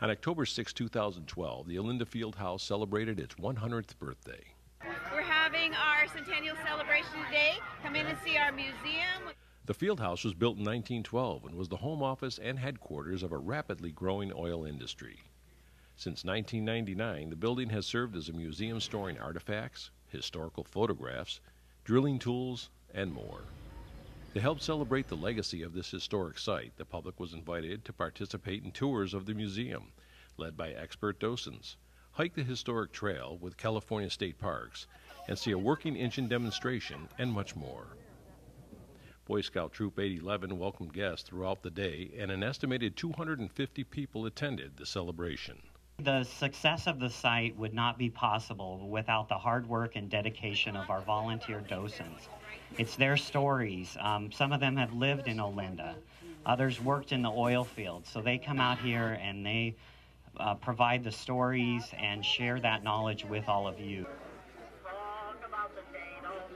On October 6, 2012, the Olinda Field House celebrated its 100th birthday. We're having our centennial celebration today. Come in and see our museum. The Field House was built in 1912 and was the home office and headquarters of a rapidly growing oil industry. Since 1999, the building has served as a museum storing artifacts, historical photographs, drilling tools, and more. To help celebrate the legacy of this historic site, the public was invited to participate in tours of the museum, led by expert docents, hike the historic trail with California State Parks, and see a working engine demonstration, and much more. Boy Scout Troop 811 welcomed guests throughout the day, and an estimated 250 people attended the celebration. The success of the site would not be possible without the hard work and dedication of our volunteer docents. It's their stories. Some of them have lived in Olinda. Others worked in the oil field. So they come out here and they provide the stories and share that knowledge with all of you.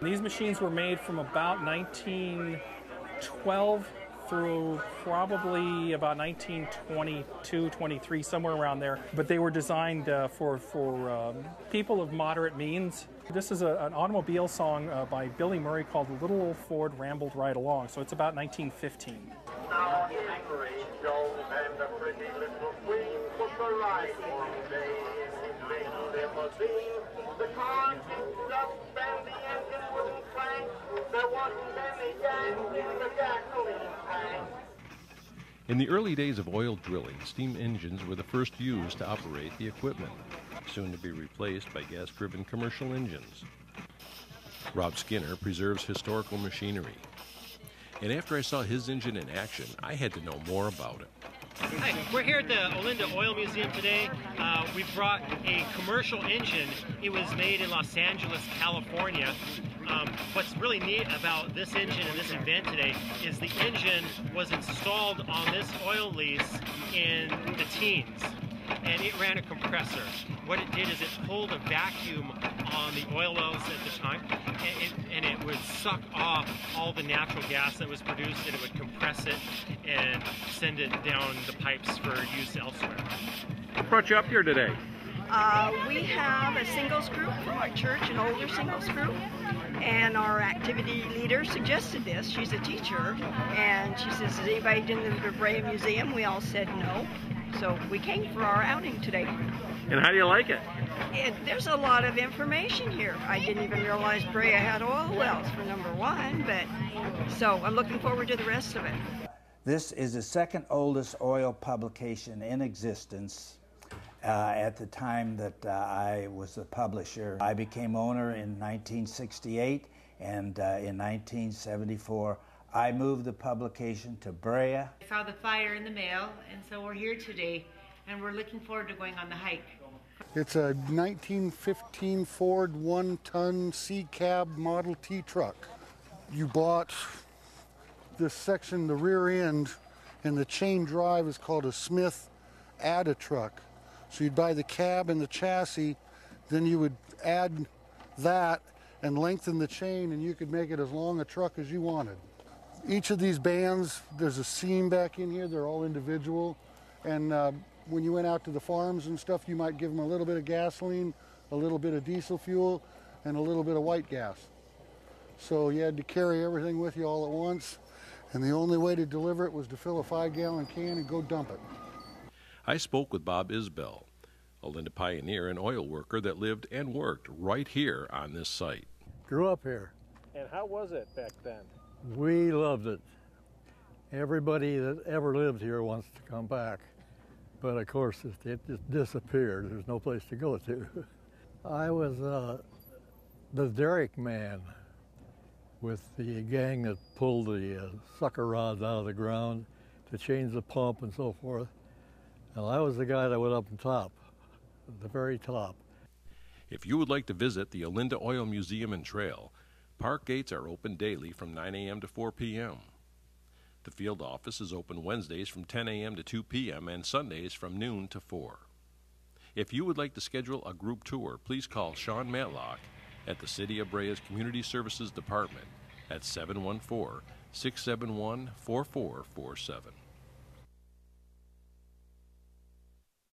These machines were made from about 1912 through probably about 1922, 23, somewhere around there. But they were designed for people of moderate means. This is an automobile song by Billy Murray called "Little Old Ford Rambled Right Along," so it's about 1915. Now in Rachel and the pretty little queen took a ride one day in his big limousine. The car kicked up and the engine wouldn't crank. There wasn't any gas in the gasoline tank. In the early days of oil drilling, steam engines were the first used to operate the equipment, soon to be replaced by gas-driven commercial engines. Rob Skinner preserves historical machinery. And after I saw his engine in action, I had to know more about it. Hi, we're here at the Olinda Oil Museum today. We brought a commercial engine. It was made in Los Angeles, California. What's really neat about this engine and this event today is the engine was installed on this oil lease in the teens, and it ran a compressor. What it did is it pulled a vacuum on the oil wells at the time, and it would suck off all the natural gas that was produced, and it would compress it and send it down the pipes for use elsewhere. What brought you up here today? We have a singles group from our church, an older singles group, and our activity leader suggested this. She's a teacher, and she says, has anybody been to the Brea Museum? We all said no. So we came for our outing today. And how do you like it? There's a lot of information here. I didn't even realize Brea had oil wells, for number one, but so I'm looking forward to the rest of it. This is the second oldest oil publication in existence. At the time that I was the publisher. I became owner in 1968, and in 1974 I moved the publication to Brea. I saw the flyer in the mail, and so we're here today, and we're looking forward to going on the hike. It's a 1915 Ford 1-ton C-cab Model T truck. You bought this section, the rear end, and the chain drive is called a Smith Adda truck. So you'd buy the cab and the chassis, then you would add that and lengthen the chain, and you could make it as long a truck as you wanted. Each of these bands, there's a seam back in here, they're all individual, and when you went out to the farms and stuff, you might give them a little bit of gasoline, a little bit of diesel fuel, and a little bit of white gas. So you had to carry everything with you all at once, and the only way to deliver it was to fill a 5-gallon can and go dump it. I spoke with Bob Isbell, Olinda pioneer and oil worker that lived and worked right here on this site. Grew up here. And how was it back then? We loved it. Everybody that ever lived here wants to come back. But of course, it just disappeared. There's no place to go to. I was the derrick man with the gang that pulled the sucker rods out of the ground to change the pump and so forth. And I was the guy that went up on top, the very top. If you would like to visit the Olinda Oil Museum and Trail, park gates are open daily from 9 a.m. to 4 p.m. The field office is open Wednesdays from 10 a.m. to 2 p.m. and Sundays from noon to 4. If you would like to schedule a group tour, please call Sean Matlock at the City of Brea's Community Services Department at 714-671-4447.